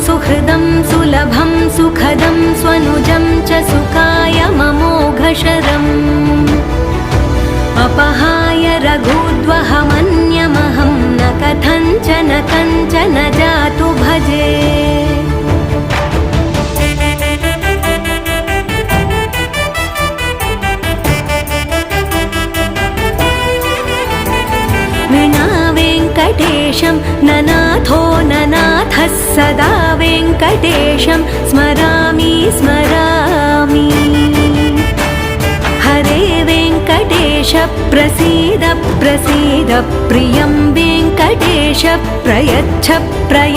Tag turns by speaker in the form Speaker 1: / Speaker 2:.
Speaker 1: सुहृदं सुलभं सुखदं स्वनुजं च सुखाय ममोघशरम् अपहाय रघुद्वहमन्यमहं न कथञ्चन कञ्चन जातु भजे। विना वेङ्कटेशं ननाथो ननाथः सदा वेङ्कटेशं स्मरामि स्मरामि। हरे वेङ्कटेश प्रसीद प्रसीद प्रियं वेङ्कटेश प्रयच्छ प्रयच्छ।